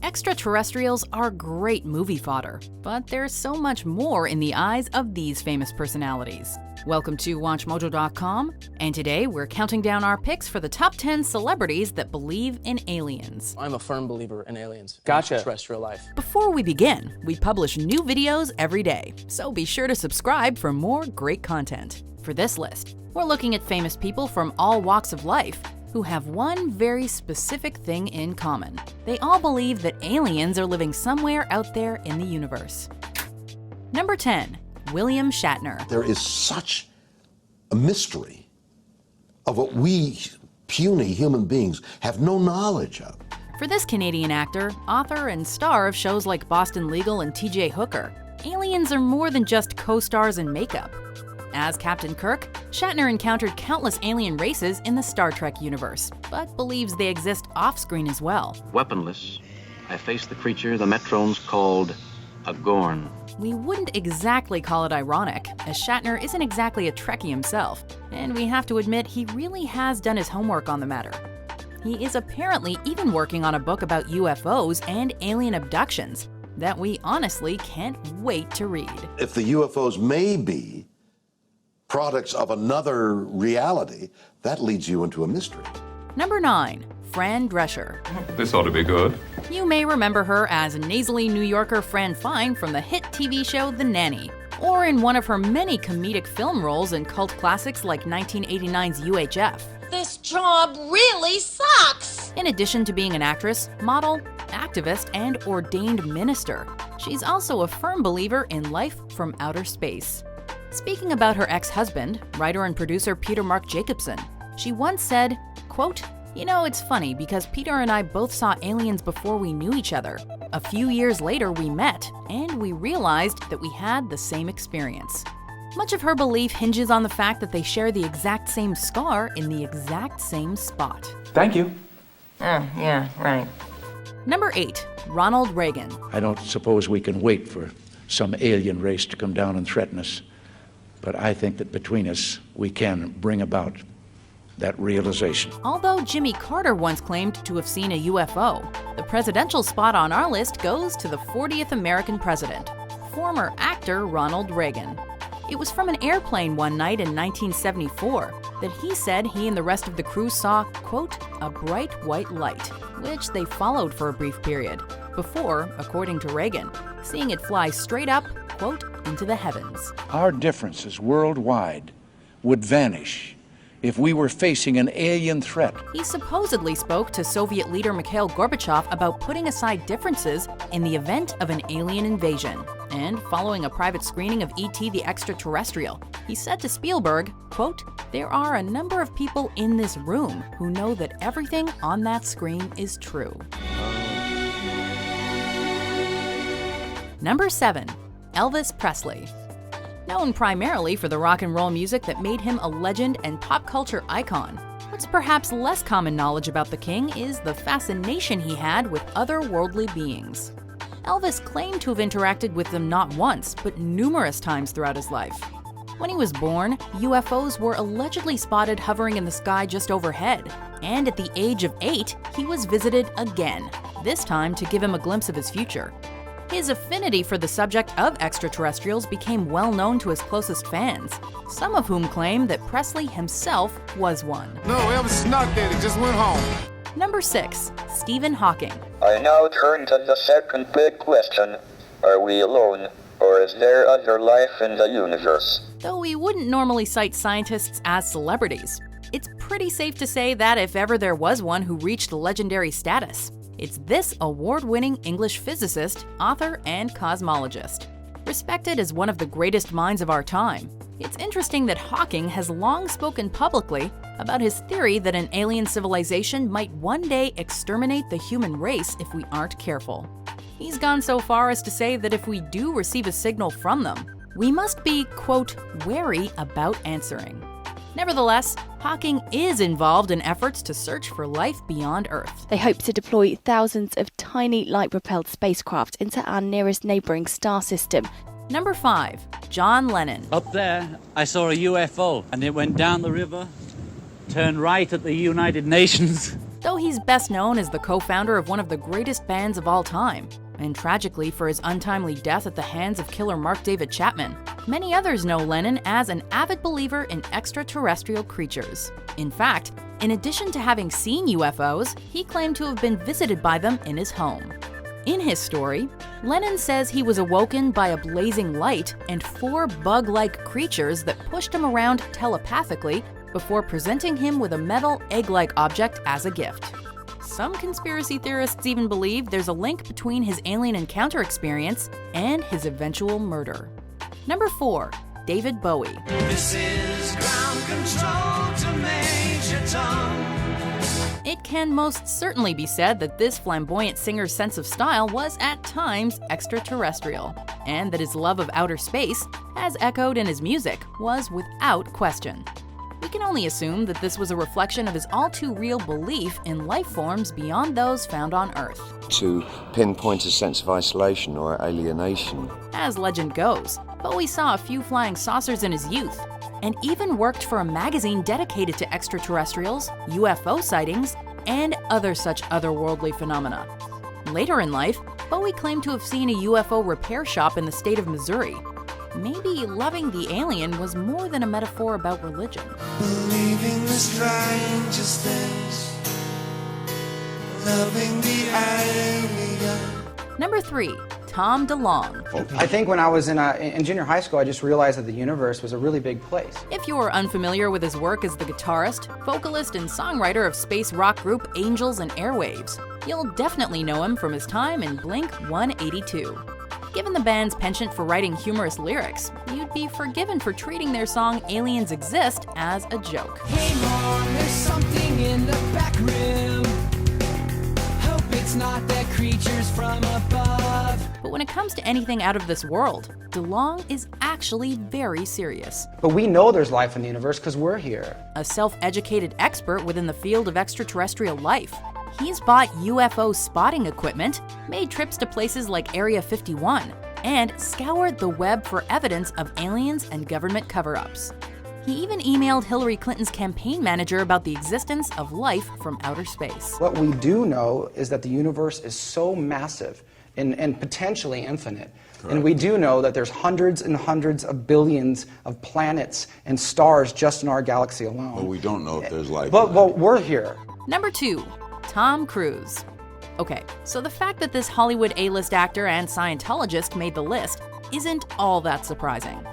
Extraterrestrials are great movie fodder, but there's so much more in the eyes of these famous personalities. Welcome to WatchMojo.com, and today we're counting down our picks for the top 10 celebrities that believe in aliens. I'm a firm believer in aliens. Gotcha. And terrestrial life. Before we begin, we publish new videos every day, so be sure to subscribe for more great content. For this list, we're looking at famous people from all walks of life who have one very specific thing in common. They all believe that aliens are living somewhere out there in the universe. Number 10, William Shatner. There is such a mystery of what we puny human beings have no knowledge of. For this Canadian actor, author, and star of shows like Boston Legal and TJ Hooker, aliens are more than just co-stars in makeup. As Captain Kirk, Shatner encountered countless alien races in the Star Trek universe, but believes they exist off-screen as well. Weaponless, I faced the creature the Metrones called a Gorn. We wouldn't exactly call it ironic, as Shatner isn't exactly a Trekkie himself, and we have to admit he really has done his homework on the matter. He is apparently even working on a book about UFOs and alien abductions that we honestly can't wait to read. If the UFOs may be products of another reality, that leads you into a mystery. Number 9, Fran Drescher. This ought to be good. You may remember her as nasally New Yorker Fran Fine from the hit TV show The Nanny, or in one of her many comedic film roles in cult classics like 1989's UHF. This job really sucks! In addition to being an actress, model, activist, and ordained minister, she's also a firm believer in life from outer space. Speaking about her ex-husband, writer and producer Peter Mark Jacobson, she once said, quote, "You know, it's funny because Peter and I both saw aliens before we knew each other. A few years later we met, and we realized that we had the same experience." Much of her belief hinges on the fact that they share the exact same scar in the exact same spot. Thank you. Oh, yeah, right. Number 8, Ronald Reagan. I don't suppose we can wait for some alien race to come down and threaten us, but I think that between us, we can bring about that realization. Although Jimmy Carter once claimed to have seen a UFO, the presidential spot on our list goes to the 40th American president, former actor Ronald Reagan. It was from an airplane one night in 1974 that he said he and the rest of the crew saw, quote, "a bright white light," which they followed for a brief period, before, according to Reagan, seeing it fly straight up, quote, into the heavens. Our differences worldwide would vanish if we were facing an alien threat. He supposedly spoke to Soviet leader Mikhail Gorbachev about putting aside differences in the event of an alien invasion. And following a private screening of E.T. the Extra-Terrestrial, he said to Spielberg, quote, "There are a number of people in this room who know that everything on that screen is true." Number 7, Elvis Presley. Known primarily for the rock and roll music that made him a legend and pop culture icon, what's perhaps less common knowledge about the king is the fascination he had with otherworldly beings. Elvis claimed to have interacted with them not once, but numerous times throughout his life. When he was born, UFOs were allegedly spotted hovering in the sky just overhead, and at the age of 8, he was visited again, this time to give him a glimpse of his future. His affinity for the subject of extraterrestrials became well known to his closest fans, some of whom claim that Presley himself was one. No, Elvis is not dead, he just went home. Number 6, Stephen Hawking. I now turn to the second big question. Are we alone, or is there other life in the universe? Though we wouldn't normally cite scientists as celebrities, it's pretty safe to say that if ever there was one who reached legendary status, it's this award-winning English physicist, author, and cosmologist. Respected as one of the greatest minds of our time, it's interesting that Hawking has long spoken publicly about his theory that an alien civilization might one day exterminate the human race if we aren't careful. He's gone so far as to say that if we do receive a signal from them, we must be, quote, wary about answering. Nevertheless, Hawking is involved in efforts to search for life beyond Earth. They hope to deploy thousands of tiny light-propelled spacecraft into our nearest neighbouring star system. Number 5, John Lennon. Up there, I saw a UFO, and it went down the river, turned right at the United Nations, though he's best known as the co-founder of one of the greatest bands of all time, and tragically for his untimely death at the hands of killer Mark David Chapman. Many others know Lennon as an avid believer in extraterrestrial creatures. In fact, in addition to having seen UFOs, he claimed to have been visited by them in his home. In his story, Lennon says he was awoken by a blazing light and 4 bug-like creatures that pushed him around telepathically before presenting him with a metal egg-like object as a gift. Some conspiracy theorists even believe there's a link between his alien encounter experience and his eventual murder. Number 4. David Bowie. This is ground control to Major Tom. It can most certainly be said that this flamboyant singer's sense of style was at times extraterrestrial, and that his love of outer space, as echoed in his music, was without question. We can only assume that this was a reflection of his all-too-real belief in life forms beyond those found on Earth. To pinpoint a sense of isolation or alienation. As legend goes, Bowie saw a few flying saucers in his youth, and even worked for a magazine dedicated to extraterrestrials, UFO sightings, and other such otherworldly phenomena. Later in life, Bowie claimed to have seen a UFO repair shop in the state of Missouri. Maybe loving the alien was more than a metaphor about religion. Believing the strangest things. Loving the alien. Number 3. Tom Delonge. I think when I was in junior high school, I just realized that the universe was a really big place. If you're unfamiliar with his work as the guitarist, vocalist, and songwriter of space rock group Angels and Airwaves, you'll definitely know him from his time in Blink-182. Given the band's penchant for writing humorous lyrics, you'd be forgiven for treating their song Aliens Exist as a joke. Hey Mom, there's something in the back room. Hope it's not the creatures from above. But when it comes to anything out of this world, DeLonge is actually very serious. But we know there's life in the universe because we're here. A self-educated expert within the field of extraterrestrial life, he's bought UFO spotting equipment, made trips to places like Area 51, and scoured the web for evidence of aliens and government cover-ups. He even emailed Hillary Clinton's campaign manager about the existence of life from outer space. What we do know is that the universe is so massive and potentially infinite. Correct. And we do know that there's hundreds and hundreds of billions of planets and stars just in our galaxy alone. But we don't know if there's life. But we're here. Number 2. Tom Cruise. Okay, so the fact that this Hollywood A-list actor and Scientologist made the list isn't all that surprising.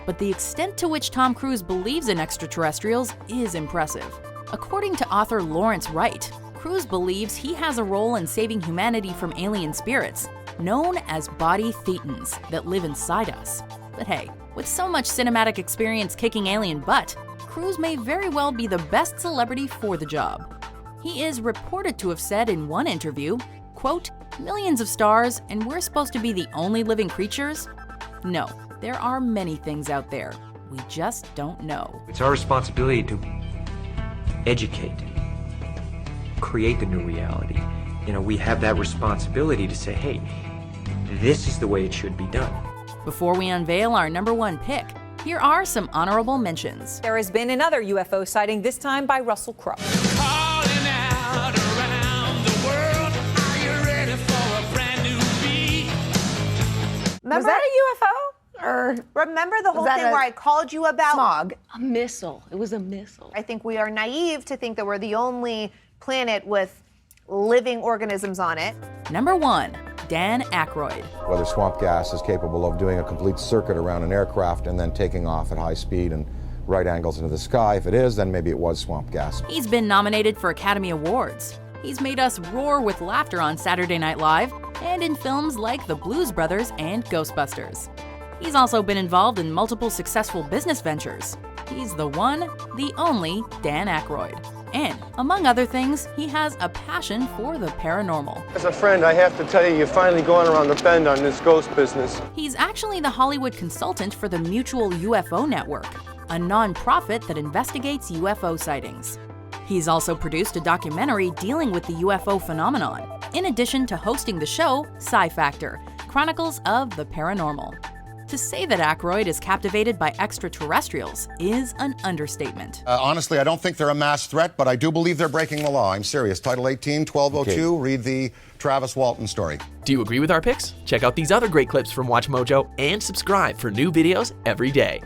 But the extent to which Tom Cruise believes in extraterrestrials is impressive. According to author Lawrence Wright, Cruise believes he has a role in saving humanity from alien spirits, known as body thetans, that live inside us. But hey, with so much cinematic experience kicking alien butt, Cruise may very well be the best celebrity for the job. He is reported to have said in one interview, quote, "Millions of stars, and we're supposed to be the only living creatures? No, there are many things out there. We just don't know." It's our responsibility to educate, create the new reality. We have that responsibility to say, hey, this is the way it should be done. Before we unveil our number 1 pick, here are some honorable mentions. There has been another UFO sighting, this time by Russell Crowe. Calling out around the world. Are you ready for a brand new beat? Was that a UFO? Or remember the whole thing where I called you about smog? A missile. It was a missile. I think we are naive to think that we're the only planet with living organisms on it. Number 1, Dan Aykroyd. Whether swamp gas is capable of doing a complete circuit around an aircraft and then taking off at high speed and right angles into the sky. If it is, then maybe it was swamp gas. He's been nominated for Academy Awards. He's made us roar with laughter on Saturday Night Live and in films like The Blues Brothers and Ghostbusters. He's also been involved in multiple successful business ventures. He's the one, the only Dan Aykroyd. And, among other things, he has a passion for the paranormal. As a friend, I have to tell you, you're finally going around the bend on this ghost business. He's actually the Hollywood consultant for the Mutual UFO Network, a non-profit that investigates UFO sightings. He's also produced a documentary dealing with the UFO phenomenon, in addition to hosting the show Sci Factor, Chronicles of the Paranormal. To say that Aykroyd is captivated by extraterrestrials is an understatement. Honestly, I don't think they're a mass threat, but I do believe they're breaking the law. I'm serious. Title 18, 1202, read the Travis Walton story. Do you agree with our picks? Check out these other great clips from Watch Mojo and subscribe for new videos every day.